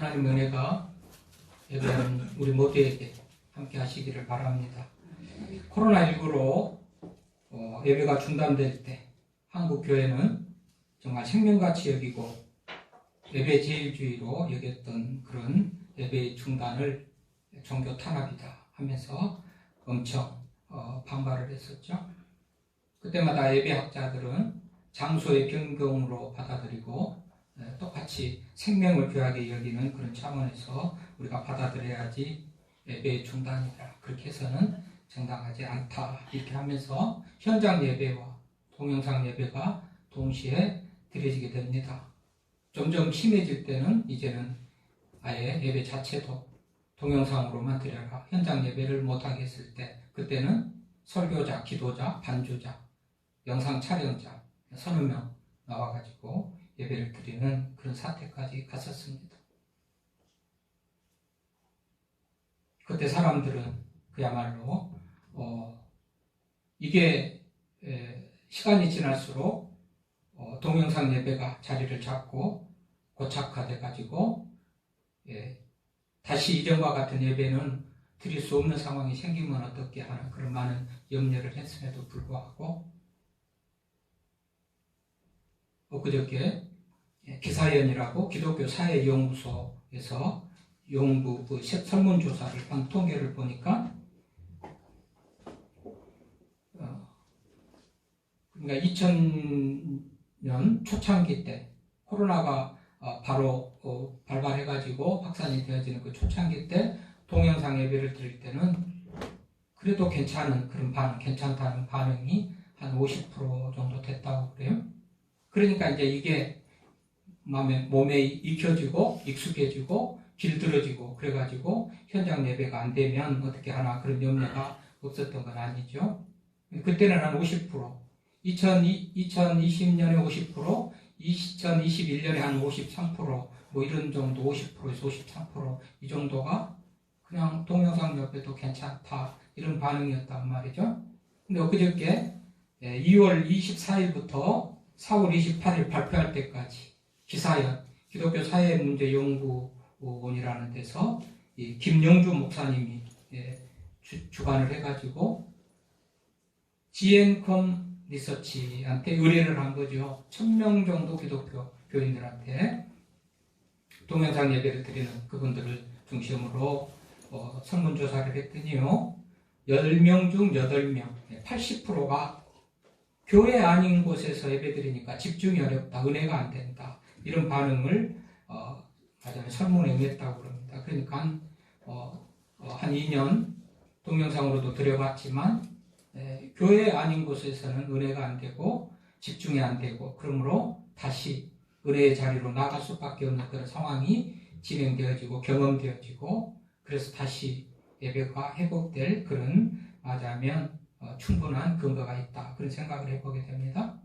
하나님의 은혜가 예배하는 우리 모두에게 함께 하시기를 바랍니다. 코로나19로 예배가 중단될 때 한국 교회는 정말 생명같이 여기고 예배 제일주의로 여겼던 그런 예배의 중단을 종교 탄압이다 하면서 엄청 반발을 했었죠. 그때마다 예배학자들은 장소의 변경으로 받아들이고 똑같이 생명을 귀하게 여기는 그런 차원에서 우리가 받아들여야지 예배의 중단이다, 그렇게 해서는 정당하지 않다, 이렇게 하면서 현장 예배와 동영상 예배가 동시에 드려지게 됩니다. 점점 심해질 때는 이제는 아예 예배 자체도 동영상으로만 드려라, 현장 예배를 못하게 했을 때 그때는 설교자, 기도자, 반주자, 영상 촬영자 서너 명 나와가지고 예배를 드리는 그런 사태까지 갔었습니다. 그때 사람들은 그야말로 이게 시간이 지날수록 동영상 예배가 자리를 잡고 고착화돼 가지고 다시 이전과 같은 예배는 드릴 수 없는 상황이 생기면 어떻게 하는 그런 많은 염려를 했음에도 불구하고 엊그저께 기사연이라고 기독교 사회연구소에서 연구 설문조사를 한 통계를 보니까 그러니까 2000년 초창기 때 코로나가 바로 발발해가지고 확산이 되어지는 그 초창기 때 동영상 예배를 드릴 때는 그래도 괜찮은 그런 괜찮다는 반응이 한 50% 정도 됐다고 그래요. 그러니까 이제 이게 몸에 익혀지고 익숙해지고 길들어지고 그래가지고 현장 예배가 안 되면 어떻게 하나 그런 염려가 없었던 건 아니죠. 그때는 한 50%, 2020년에 50%, 2021년에 한 53%, 뭐 이런 정도 50%에서 53%이 정도가 그냥 동영상 예배도 괜찮다, 이런 반응이었단 말이죠. 근데 엊그저께 2월 24일부터 4월 28일 발표할 때까지 기사연 기독교 사회문제연구원이라는 데서 김영주 목사님이 주관을 해가지고 GNCOM 리서치한테 의뢰를 한 거죠. 1000명 정도 기독교 교인들한테 동영상 예배를 드리는 그분들을 중심으로 설문조사를 했더니요, 10명 중 8명, 80%가 교회 아닌 곳에서 예배드리니까 집중이 어렵다, 은혜가 안 된다, 이런 반응을 설문에 응했다고 그럽니다. 그러니까 한 2년 동영상으로도 드려봤지만 교회 아닌 곳에서는 은혜가 안 되고 집중이 안 되고, 그러므로 다시 은혜의 자리로 나갈 수밖에 없는 그런 상황이 진행되어지고 경험되어지고, 그래서 다시 예배가 회복될 그런, 맞아면 충분한 근거가 있다, 그런 생각을 해보게 됩니다.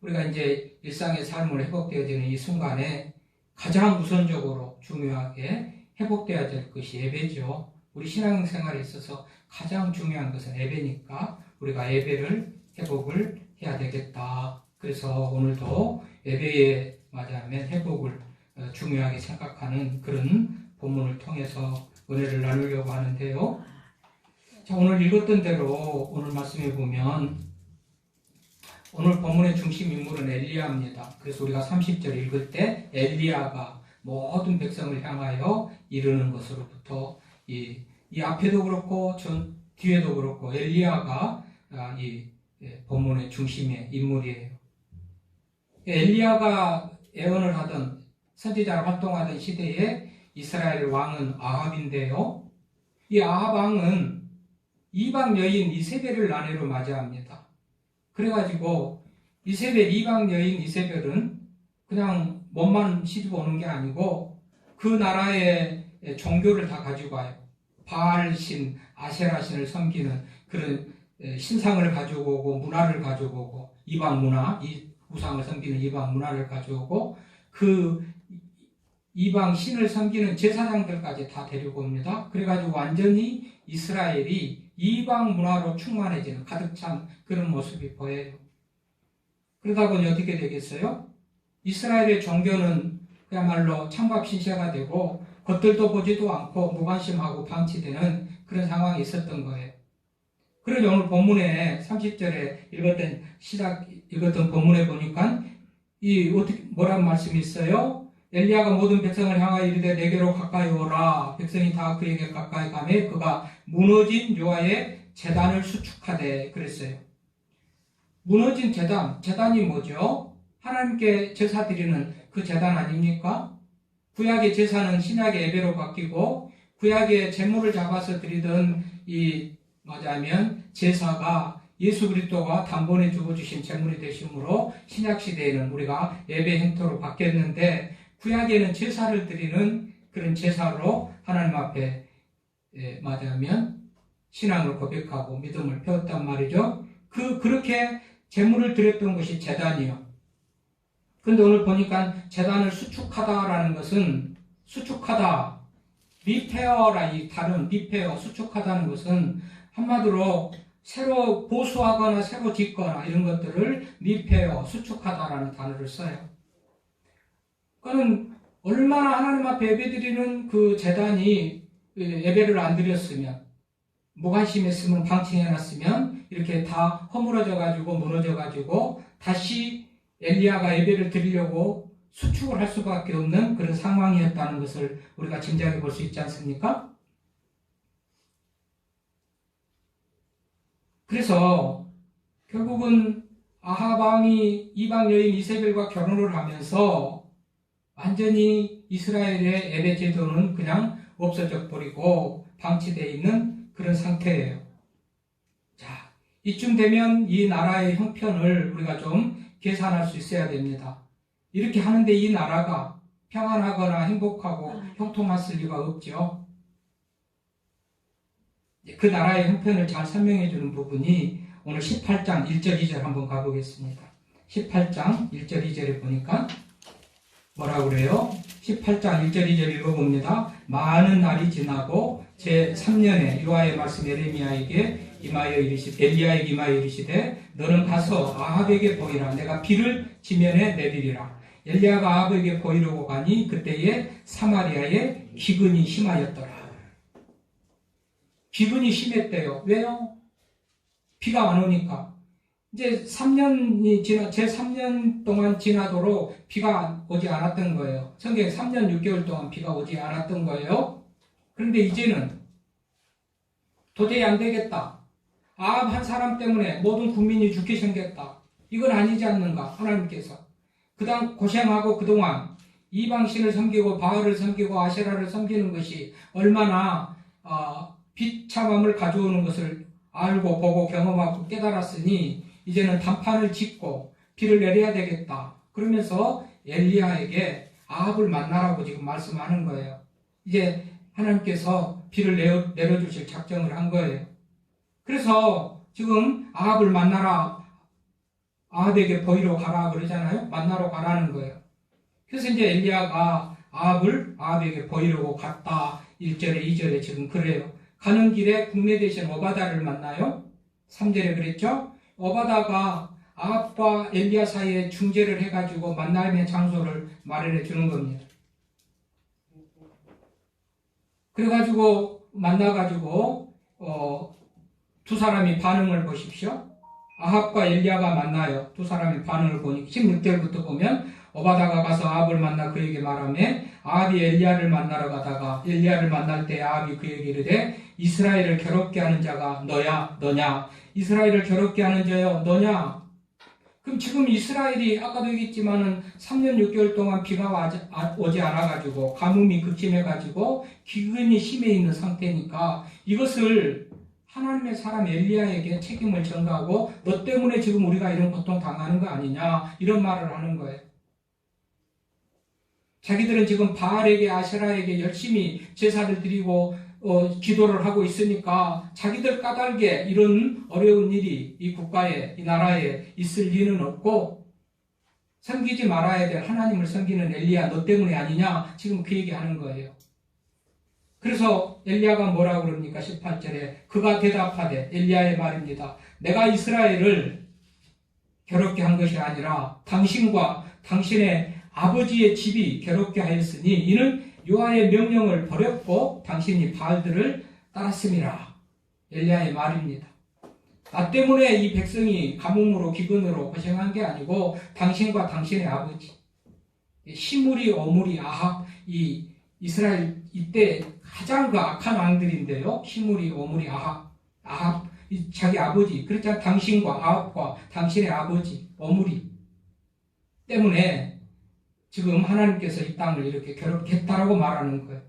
우리가 이제 일상의 삶을 회복되어지는 이 순간에 가장 우선적으로 중요하게 회복되어야 될 것이 예배죠. 우리 신앙생활에 있어서 가장 중요한 것은 예배니까 우리가 예배를 회복을 해야 되겠다. 그래서 오늘도 예배에 맞아면 회복을 중요하게 생각하는 그런 본문을 통해서 은혜를 나누려고 하는데요. 자, 오늘 읽었던 대로 오늘 말씀해 보면 오늘 본문의 중심 인물은 엘리야입니다. 그래서 우리가 30절 읽을 때 엘리야가 모든 백성을 향하여 이르는 것으로부터 이 앞에도 그렇고 뒤에도 그렇고 엘리야가 이 본문의 중심의 인물이에요. 엘리야가 예언을 하던, 선지자로 활동하던 시대에 이스라엘 왕은 아합인데요, 이 아합 왕은 이방 여인 이세벨을 아내로 맞이합니다. 그래가지고 이세벨, 이방 여인 이세벨은 그냥 몸만 시집 오는 게 아니고 그 나라의 종교를 다 가지고 와요. 바알신, 아세라신을 섬기는 그런 신상을 가지고 오고 문화를 가지고 오고, 이방 문화, 이 우상을 섬기는 이방 문화를 가지고 오고, 그 이방 신을 섬기는 제사장들까지 다 데리고 옵니다. 그래가지고 완전히 이스라엘이 이방 문화로 충만해지는, 가득 찬 그런 모습이 보여요. 그러다 보니 어떻게 되겠어요? 이스라엘의 종교는 그야말로 찬밥 신세가 되고 겉들도 보지도 않고 무관심하고 방치되는 그런 상황이 있었던 거예요. 그러니 오늘 본문에 30절에 읽었던 본문에 보니까 뭐란 말씀이 있어요? 엘리야가 모든 백성을 향하여 이르되 내게로 가까이 오라. 백성이 다 그에게 가까이 가매 그가 무너진 여호와의 제단을 수축하되 그랬어요. 무너진 제단이 뭐죠? 하나님께 제사 드리는 그 제단 아닙니까? 구약의 제사는 신약의 예배로 바뀌고 구약의 제물을 잡아서 드리던 말하자면 제사가 예수 그리스도가 단번에 죽어주신 제물이 되심으로 신약 시대에는 우리가 예배 행토로 바뀌었는데 구약에는 제사를 드리는 그런 제사로 하나님 앞에 말하자면 신앙을 고백하고 믿음을 배웠단 말이죠. 그렇게 제물을 드렸던 것이 제단이요. 그런데 오늘 보니까 제단을 수축하다라는 것은 수축하다, 리페어라 이 다른 리페어 수축하다는 것은 한마디로 새로 보수하거나 새로 짓거나 이런 것들을 리페어 수축하다라는 단어를 써요. 그는 얼마나 하나님 앞에 예배드리는 그 제단이 예배를 안 드렸으면 무관심했으면 방치해놨으면 이렇게 다 허물어져 가지고 무너져 가지고 다시 엘리야가 예배를 드리려고 수축을 할 수밖에 없는 그런 상황이었다는 것을 우리가 짐작해 볼 수 있지 않습니까? 그래서 결국은 아합 왕이 이방 여인 이세벨과 결혼을 하면서 완전히 이스라엘의 예배 제도는 그냥 없어져 버리고 방치되어 있는 그런 상태예요. 자, 이쯤 되면 이 나라의 형편을 우리가 좀 계산할 수 있어야 됩니다. 이렇게 하는데 이 나라가 평안하거나 행복하고 형통했을 리가 없죠. 그 나라의 형편을 잘 설명해 주는 부분이 오늘 18장 1절 2절 한번 가보겠습니다. 18장 1절 2절에 보니까 뭐라고 그래요? 18장 1절 2절 읽어봅니다. 많은 날이 지나고 제3년에 여호와의 말씀 엘리야에게 임하여 이르시되 너는 가서 아합에게 보이라. 내가 비를 지면에 내리리라. 엘리야가 아합에게 보이려고 가니 그때에 사마리아에 기근이 심하였더라. 기근이 심했대요. 왜요? 비가 안 오니까. 이제 3년이 제 3년 동안 지나도록 비가 오지 않았던 거예요. 성경에 3년 6개월 동안 비가 오지 않았던 거예요. 그런데 이제는 도저히 안 되겠다. 아합 한 사람 때문에 모든 국민이 죽게 생겼다. 이건 아니지 않는가? 하나님께서. 고생하고 그동안 이방신을 섬기고 바알을 섬기고 아세라를 섬기는 것이 얼마나 비참함을 가져오는 것을 알고 보고 경험하고 깨달았으니 이제는 단판을 짓고 비를 내려야 되겠다. 그러면서 엘리야에게 아합을 만나라고 지금 말씀하는 거예요. 이제 하나님께서 비를 내려주실 작정을 한 거예요. 그래서 지금 아합을 만나라. 아합에게 보이러 가라 그러잖아요. 만나러 가라는 거예요. 그래서 이제 엘리야가 아합에게 보이려고 갔다. 1절에 2절에 지금 그래요. 가는 길에 국내 대신 오바다를 만나요. 3절에 그랬죠. 오바다가 아합과 엘리야 사이에 중재를 해가지고 만남의 장소를 마련해 주는 겁니다. 그래가지고 만나가지고 두 사람이 반응을 보십시오. 아합과 엘리야가 만나요. 두 사람의 반응을 보니 16절부터 보면 오바다가 가서 아합을 만나 그에게 말하며 아합이 엘리야를 만나러 가다가 엘리야를 만날 때 아합이 그에게 이르되 이스라엘을 괴롭게 하는 자가 너냐? 이스라엘을 괴롭게 하는 자여 너냐? 그럼 지금 이스라엘이 아까도 얘기했지만은 3년 6개월 동안 비가 오지 않아가지고 가뭄이 극심해가지고 기근이 심해 있는 상태니까 이것을 하나님의 사람 엘리야에게 책임을 전가하고 너 때문에 지금 우리가 이런 고통 당하는 거 아니냐 이런 말을 하는 거예요. 자기들은 지금 바알에게 아세라에게 열심히 제사를 드리고 기도를 하고 있으니까 자기들 까닭에 이런 어려운 일이 이 국가에 이 나라에 있을 리는 없고 섬기지 말아야 될 하나님을 섬기는 엘리야 너 때문에 아니냐 지금 그 얘기하는 거예요. 그래서 엘리야가 뭐라고 그럽니까? 18절에 그가 대답하되 엘리야의 말입니다. 내가 이스라엘을 괴롭게 한 것이 아니라 당신과 당신의 아버지의 집이 괴롭게 하였으니 이는 여호와의 명령을 버렸고 당신이 바알들을 따랐음이라. 엘리야의 말입니다. 나 때문에 이 백성이 가뭄으로 기근으로 고생한 게 아니고 당신과 당신의 아버지 시므리, 어므리, 아합, 이 이스라엘 이때 가장 그 악한 왕들인데요. 시므리, 어므리, 아합 자기 아버지, 그렇지 않 당신과 아합과 당신의 아버지 어므리 때문에 지금 하나님께서 이 땅을 이렇게 괴롭겠다라고 말하는 거예요.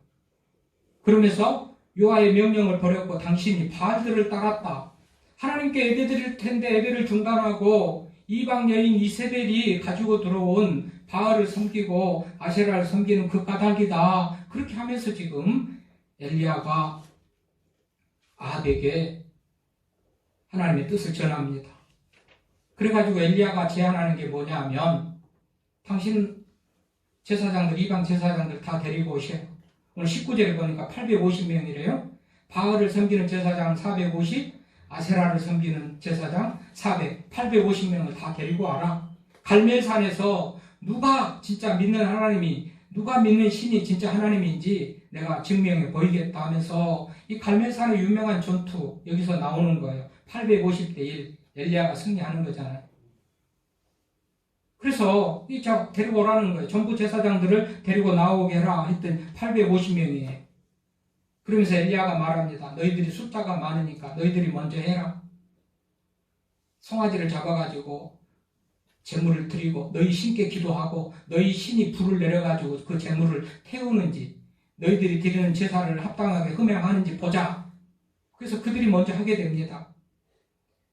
그러면서 여호와의 명령을 버렸고 당신이 바알들을 따랐다. 하나님께 예배드릴 텐데 예배를 중단하고 이방 여인 이세벨이 가지고 들어온 바알을 섬기고 아세라를 섬기는 그 까닭이다. 그렇게 하면서 지금 엘리야가 아합에게 하나님의 뜻을 전합니다. 그래가지고 엘리야가 제안하는 게 뭐냐 하면 당신 제사장들, 이방 제사장들 다 데리고 오셔요. 오늘 19절에 보니까 850명이래요. 바알을 섬기는 제사장 450, 아세라를 섬기는 제사장 400, 850명을 다 데리고 와라. 갈멜산에서 누가 진짜 믿는 하나님이, 누가 믿는 신이 진짜 하나님인지 내가 증명해 보이겠다 하면서 이 갈멜산의 유명한 전투 여기서 나오는 거예요. 850대 1 엘리야가 승리하는 거잖아요. 그래서 이 데리고 오라는 거예요. 전부 제사장들을 데리고 나오게 해라 했더니 850명이에요. 그러면서 엘리야가 말합니다. 너희들이 숫자가 많으니까 너희들이 먼저 해라. 송아지를 잡아가지고 제물을 드리고 너희 신께 기도하고 너희 신이 불을 내려가지고 그 제물을 태우는지 너희들이 드리는 제사를 합당하게 흠양하는지 보자. 그래서 그들이 먼저 하게 됩니다.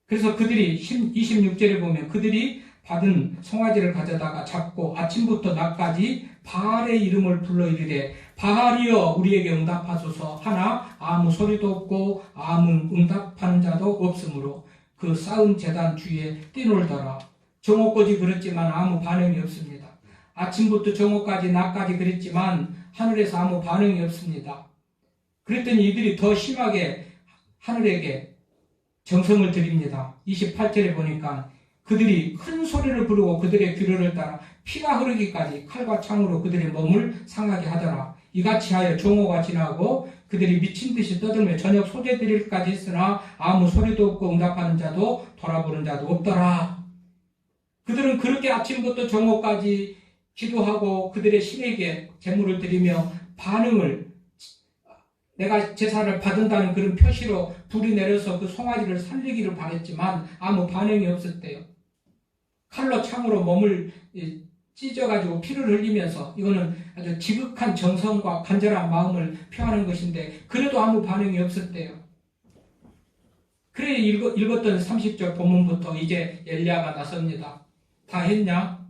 그래서 그들이 26절에 보면 그들이 받은 송아지를 가져다가 잡고 아침부터 낮까지 바알의 이름을 불러 이르되 바알이여 우리에게 응답하소서 하나 아무 소리도 없고 아무 응답하는 자도 없으므로 그 쌓은 제단 주위에 뛰놀더라. 정오까지 그랬지만 아무 반응이 없습니다. 아침부터 정오까지 낮까지 그랬지만 하늘에서 아무 반응이 없습니다. 그랬더니 이들이 더 심하게 하늘에게 정성을 드립니다. 28절에 보니까 그들이 큰 소리를 부르고 그들의 귀를 따라 피가 흐르기까지 칼과 창으로 그들의 몸을 상하게 하더라. 이같이 하여 정오가 지나고 그들이 미친 듯이 떠들며 저녁 소재 드릴까지 했으나 아무 소리도 없고 응답하는 자도 돌아보는 자도 없더라. 그들은 그렇게 아침부터 정오까지 기도하고 그들의 신에게 제물을 드리며 반응을 내가 제사를 받은다는 그런 표시로 불이 내려서 그 송아지를 살리기를 바랬지만 아무 반응이 없었대요. 칼로 창으로 몸을 찢어가지고 피를 흘리면서 이거는 아주 지극한 정성과 간절한 마음을 표하는 것인데 그래도 아무 반응이 없었대요. 그래 읽었던 30절 본문부터 이제 엘리야가 나섭니다. 다 했냐?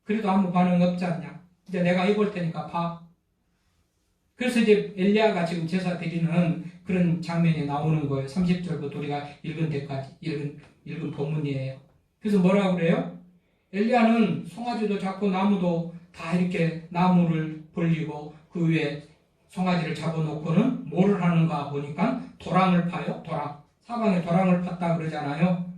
그래도 아무 반응 없지 않냐? 이제 내가 해볼 테니까 봐. 그래서 이제 엘리야가 지금 제사 드리는 그런 장면이 나오는 거예요. 30절부터 우리가 읽은 데까지 읽은 본문이에요. 그래서 뭐라고 그래요? 엘리야는 송아지도 잡고 나무도 다 이렇게 나무를 벌리고 그 위에 송아지를 잡아놓고는 뭐를 하는가 보니까 도랑을 파요. 도랑. 사방에 도랑을 팠다 그러잖아요.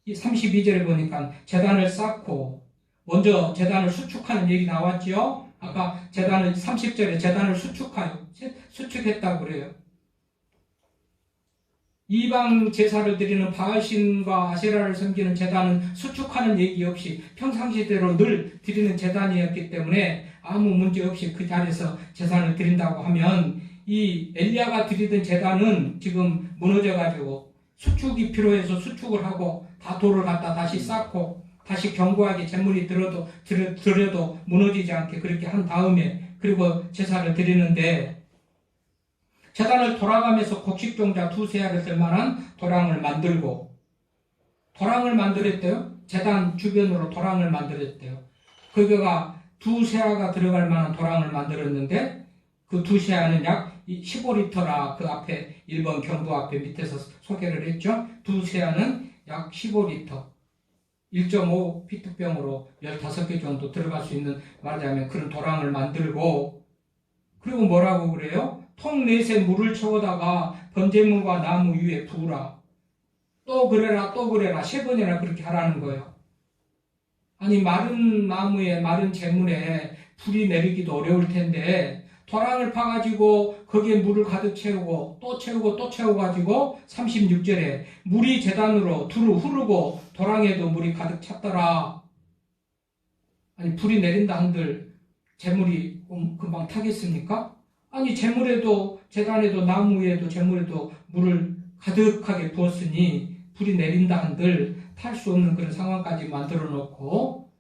이 32절에 보니까 제단을 쌓고 먼저 제단을 수축하는 얘기 나왔죠. 아까 제단을 30절에 제단을 수축했다고 그래요. 이방 제사를 드리는 바알신과 아세라를 섬기는 제단은 수축하는 얘기 없이 평상시대로 늘 드리는 제단이었기 때문에 아무 문제 없이 그 자리에서 제사를 드린다고 하면 이 엘리야가 드리던 제단은 지금 무너져가지고 수축이 필요해서 수축을 하고 다 돌을 갖다 다시 쌓고 다시 견고하게 제물이 들어도 무너지지 않게 그렇게 한 다음에 그리고 제사를 드리는데 제단을 돌아가면서 곡식종자 2세알을 될 만한 도랑을 만들고 도랑을 만들었대요. 제단 주변으로 도랑을 만들었대요. 그거가 2세아가 들어갈 만한 도랑을 만들었는데 그 2세아는 약 15리터라 그 앞에 1번 경부 앞에 밑에서 소개를 했죠. 2세아는 약 15리터 1.5 피트병으로 15개 정도 들어갈 수 있는 말하자면 그런 도랑을 만들고 그리고 뭐라고 그래요? 통 넷에 물을 채우다가 번제물과 나무 위에 부으라. 또 그래라 또 그래라 3번이나 그렇게 하라는 거예요. 아니 마른 나무에 마른 재물에 불이 내리기도 어려울 텐데 도랑을 파가지고 거기에 물을 가득 채우고 또 채우고 또 채워가지고 36절에 물이 제단으로 두루 흐르고 도랑에도 물이 가득 찼더라. 아니 불이 내린다 한들 재물이 금방 타겠습니까? 아니 재물에도 제단에도 나무 위에도 재물에도 물을 가득하게 부었으니 불이 내린다 한들 탈 수 없는 그런 상황까지 만들어 놓고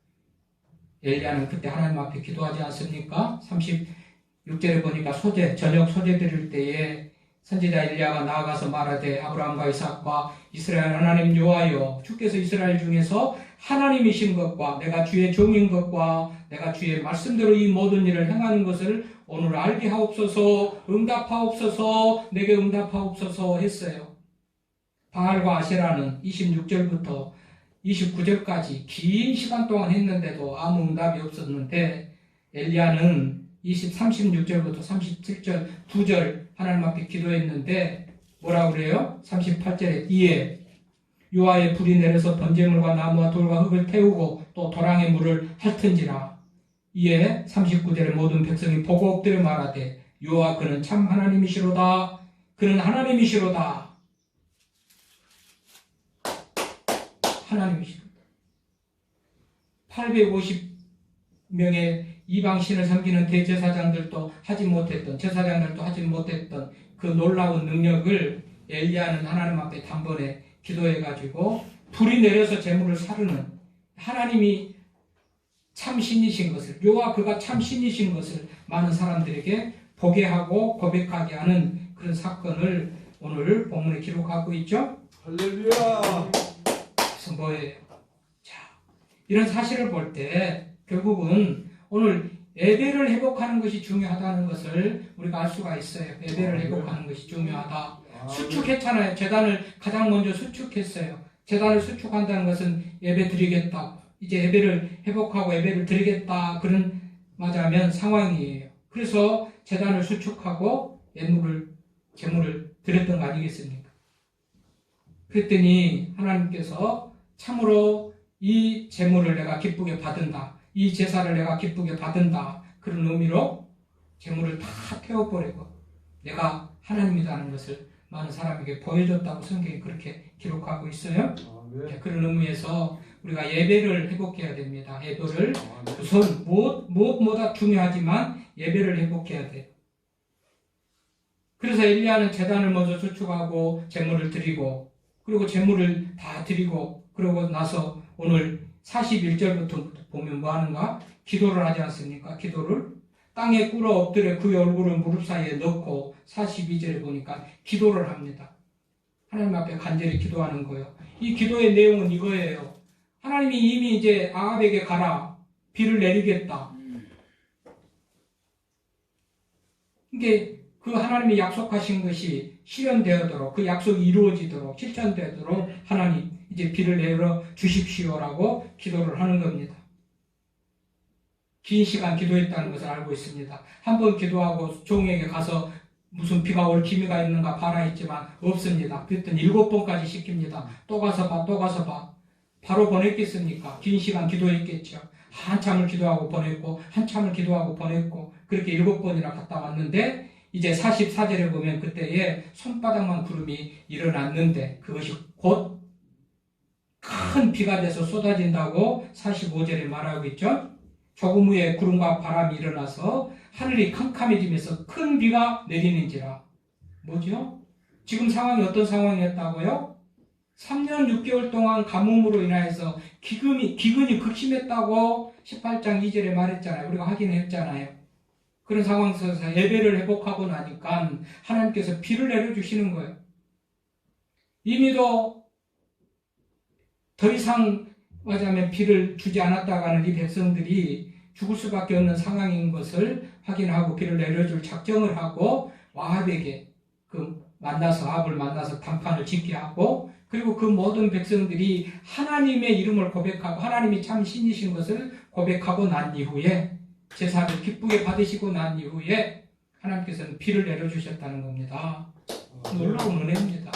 엘리야는 그때 하나님 앞에 기도하지 않습니까? 36절에 보니까 저녁 소재 드릴 때에 선지자 엘리야가 나아가서 말하되 아브라함과 이삭과 이스라엘 하나님 여호와여 주께서 이스라엘 중에서 하나님이신 것과 내가 주의 종인 것과 내가 주의 말씀대로 이 모든 일을 행하는 것을 오늘 알게 하옵소서 응답하옵소서 내게 응답하옵소서 했어요. 바알과 아세라는 26절부터 29절까지 긴 시간 동안 했는데도 아무 응답이 없었는데 엘리야는 36절부터 37절 2절 하나님 앞에 기도했는데 뭐라고 그래요? 38절에 이에 여호와의 불이 내려서 번제물과 나무와 돌과 흙을 태우고 또 도랑의 물을 핥은지라. 이에 39절에 모든 백성이 보고 엎드려 말하되 여호와 그는 참 하나님이시로다. 그는 하나님이시로다. 하나님이시로다. 850명의 이방신을 섬기는 대제사장들도 하지 못했던 그 놀라운 능력을 엘리야는 하나님 앞에 단번에 기도해가지고 불이 내려서 재물을 사르는 하나님이 참 신이신 것을 여호와 그가 참 신이신 것을 많은 사람들에게 보게 하고 고백하게 하는 그런 사건을 오늘 본문에 기록하고 있죠. 할렐루야. 그래서 뭐예요? 자, 이런 사실을 볼 때 결국은 오늘 예배를 회복하는 것이 중요하다는 것을 우리가 알 수가 있어요. 예배를 회복하는 것이 중요하다. 수축했잖아요. 제단을 가장 먼저 수축했어요. 제단을 수축한다는 것은 예배 드리겠다. 이제 예배를 회복하고 예배를 드리겠다. 그런 맞아면 상황이에요. 그래서 제단을 수축하고 제물을 드렸던 거 아니겠습니까? 그랬더니 하나님께서 참으로 이 제물을 내가 기쁘게 받은다. 이 제사를 내가 기쁘게 받은다. 그런 의미로 제물을 다 태워버리고 내가 하나님이라는 것을 많은 사람에게 보여줬다고 성경이 그렇게 기록하고 있어요. 네. 그런 의미에서 우리가 예배를 회복해야 됩니다. 예배를 우선 무엇보다 중요하지만 예배를 회복해야 돼요. 그래서 엘리야는 제단을 먼저 수축하고 제물을 드리고 그리고 제물을 다 드리고 그러고 나서 오늘 41절부터 보면 뭐 하는가? 기도를 하지 않습니까? 기도를 땅에 꿇어 엎드려 그의 얼굴을 무릎 사이에 넣고 42절에 보니까 기도를 합니다. 하나님 앞에 간절히 기도하는 거예요. 이 기도의 내용은 이거예요. 하나님이 이미 이제 아합에게 가라. 비를 내리겠다. 이게 그 하나님이 약속하신 것이 실현되도록 그 약속이 이루어지도록 실천되도록 하나님 이제 비를 내려 주십시오라고 기도를 하는 겁니다. 긴 시간 기도했다는 것을 알고 있습니다. 한 번 기도하고 종에게 가서 무슨 비가 올 기미가 있는가 봐라 했지만 없습니다. 그랬더니 7번까지 시킵니다. 또 가서 봐, 또 가서 봐. 바로 보냈겠습니까? 긴 시간 기도했겠죠. 한참을 기도하고 보냈고 한참을 기도하고 보냈고 그렇게 7번이나 갔다 왔는데 이제 44절에 보면 그때에 손바닥만 구름이 일어났는데 그것이 곧 큰 비가 돼서 쏟아진다고 45절에 말하고 있죠. 조금 후에 구름과 바람이 일어나서 하늘이 캄캄해지면서 큰 비가 내리는지라. 뭐죠? 지금 상황이 어떤 상황이었다고요? 3년 6개월 동안 가뭄으로 인하여서 기근이 극심했다고 18장 2절에 말했잖아요. 우리가 확인했잖아요. 그런 상황 속에서 예배를 회복하고 나니까 하나님께서 비를 내려주시는 거예요. 이미도 더 이상 맞아면 비를 주지 않았다가는 이 백성들이 죽을 수밖에 없는 상황인 것을 확인하고 비를 내려줄 작정을 하고 아합에게 아합을 만나서 단판을 짓게 하고 그리고 그 모든 백성들이 하나님의 이름을 고백하고 하나님이 참 신이신 것을 고백하고 난 이후에 제사를 기쁘게 받으시고 난 이후에 하나님께서는 비를 내려주셨다는 겁니다. 놀라운 은혜입니다.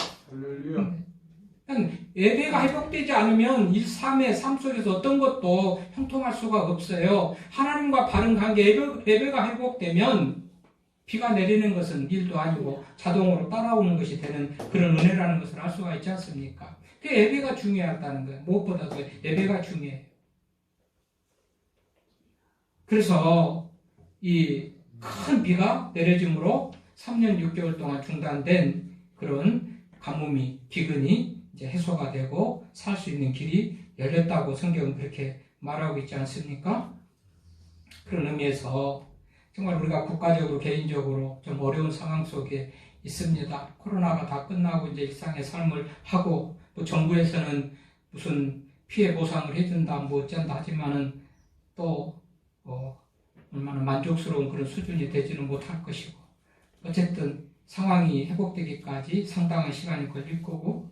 예배가 회복되지 않으면 삶의 삶 속에서 어떤 것도 형통할 수가 없어요. 하나님과 바른 관계, 예배가 회복되면 비가 내리는 것은 일도 아니고 자동으로 따라오는 것이 되는 그런 은혜라는 것을 알 수가 있지 않습니까? 그 예배가 중요하다는 거예요. 무엇보다도 예배가 중요해요. 그래서 이 큰 비가 내려짐으로 3년 6개월 동안 중단된 그런 가뭄이, 기근이 이제 해소가 되고 살 수 있는 길이 열렸다고 성경은 그렇게 말하고 있지 않습니까? 그런 의미에서 정말 우리가 국가적으로, 개인적으로 좀 어려운 상황 속에 있습니다. 코로나가 다 끝나고 이제 일상의 삶을 하고, 또 정부에서는 무슨 피해 보상을 해준다, 뭐 어쩐다 하지만은 또 얼마나 만족스러운 그런 수준이 되지는 못할 것이고, 어쨌든 상황이 회복되기까지 상당한 시간이 걸릴 거고,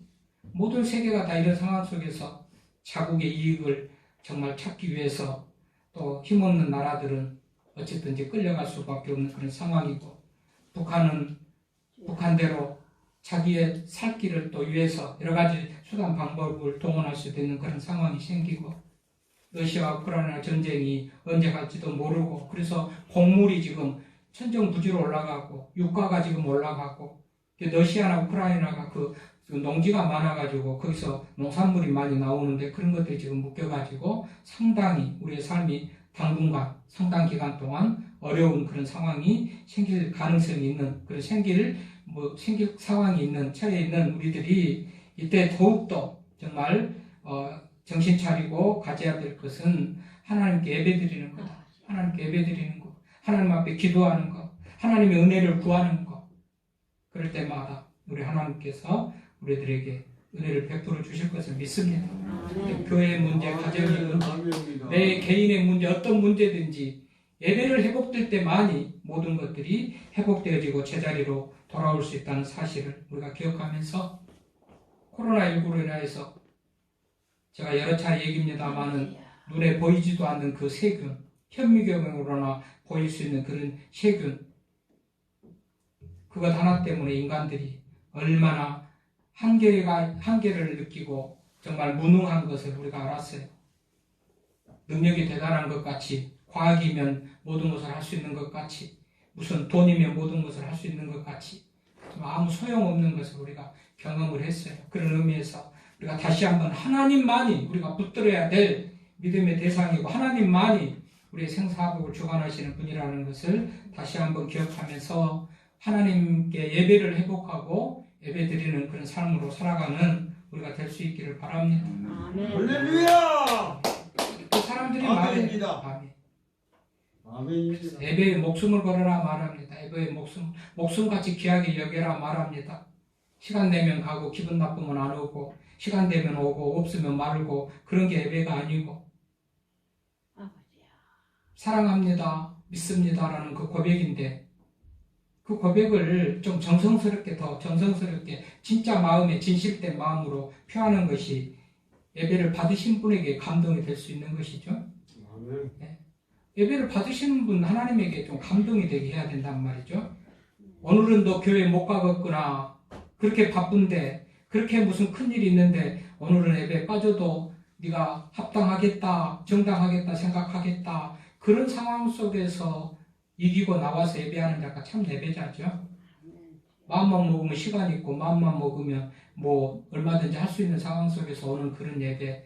모든 세계가 다 이런 상황 속에서 자국의 이익을 정말 찾기 위해서 또 힘없는 나라들은 어쨌든 이제 끌려갈 수밖에 없는 그런 상황이고, 북한은 북한대로 자기의 살 길을 또 위해서 여러 가지 수단 방법을 동원할 수도 있는 그런 상황이 생기고, 러시아와 우크라이나 전쟁이 언제 갈지도 모르고, 그래서 곡물이 지금 천정부지로 올라가고 유가가 지금 올라가고, 러시아나 우크라이나가 그 농지가 많아가지고 거기서 농산물이 많이 나오는데 그런 것들이 지금 묶여가지고 상당히 우리의 삶이 당분간 상당 기간 동안 어려운 그런 상황이 생길 가능성이 있는, 그런 생길 상황이 있는 처해 있는 우리들이 이때 더욱더 정말 정신 차리고 가져야 될 것은 하나님께 예배드리는 거다. 하나님께 예배드리는 것, 하나님 앞에 기도하는 것, 하나님의 은혜를 구하는 것. 그럴 때마다 우리 하나님께서 우리들에게 은혜를 베풀어 주실 것을 믿습니다. 교회의 문제, 가정의 문제, 내 개인의 문제, 어떤 문제든지 예배를 회복될 때만이 모든 것들이 회복되어지고 제자리로 돌아올 수 있다는 사실을 우리가 기억하면서, 코로나19로 인해서 제가 여러 차례 얘기입니다만은 눈에 보이지도 않는 그 세균, 현미경으로나 보일 수 있는 그런 세균, 그것 하나 때문에 인간들이 얼마나 한계를 느끼고 정말 무능한 것을 우리가 알았어요. 능력이 대단한 것 같이, 과학이면 모든 것을 할 수 있는 것 같이, 무슨 돈이면 모든 것을 할 수 있는 것 같이 아무 소용없는 것을 우리가 경험을 했어요. 그런 의미에서 우리가 다시 한번 하나님만이 우리가 붙들어야 될 믿음의 대상이고, 하나님만이 우리의 생사복을 주관하시는 분이라는 것을 다시 한번 기억하면서 하나님께 예배를 회복하고 예배드리는 그런 삶으로 살아가는 우리가 될 수 있기를 바랍니다. 할렐루야! 그 사람들이 아멘입니다. 아멘입니다. 예배에 목숨을 걸어라 말합니다. 예배에 목숨같이 귀하게 여겨라 말합니다. 시간 되면 가고 기분 나쁘면 안 오고, 시간 되면 오고 없으면 말고, 그런 게 예배가 아니고, 사랑합니다, 믿습니다라는 그 고백인데, 그 고백을 좀 더 정성스럽게 진짜 마음에 진실된 마음으로 표하는 것이 예배를 받으신 분에게 감동이 될 수 있는 것이죠. 네. 예배를 받으시는 분 하나님에게 좀 감동이 되게 해야 된단 말이죠. 오늘은 너 교회 못 가겠구나, 그렇게 바쁜데, 그렇게 무슨 큰일이 있는데 오늘은 예배에 빠져도 네가 합당하겠다, 정당하겠다 생각하겠다, 그런 상황 속에서 이기고 나와서 예배하는 자가 참 예배자죠. 마음만 먹으면 시간 있고, 마음만 먹으면 뭐 얼마든지 할 수 있는 상황 속에서 오는 그런 예배,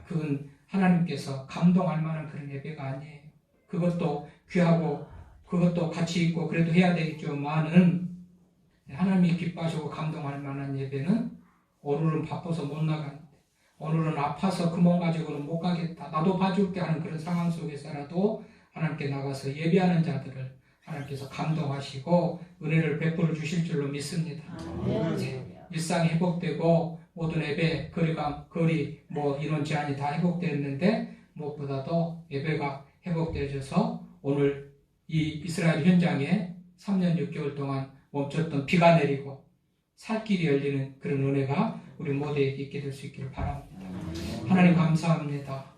그건 하나님께서 감동할 만한 그런 예배가 아니에요. 그것도 귀하고 그것도 가치 있고 그래도 해야 되겠지만은, 하나님이 기뻐하시고 감동할 만한 예배는 오늘은 바빠서 못 나가는데, 오늘은 아파서 그 몸 가지고는 못 가겠다, 나도 봐줄게 하는 그런 상황 속에서라도 하나님께 나가서 예배하는 자들을 하나님께서 감동하시고 은혜를 베풀어 주실 줄로 믿습니다. 일상이 회복되고 모든 예배, 거리, 인원 제한이 다 회복되었는데, 무엇보다도 예배가 회복되어져서 오늘 이 이스라엘 현장에 3년 6개월 동안 멈췄던 비가 내리고 살 길이 열리는 그런 은혜가 우리 모두에게 있게 될 수 있기를 바랍니다. 하나님 감사합니다.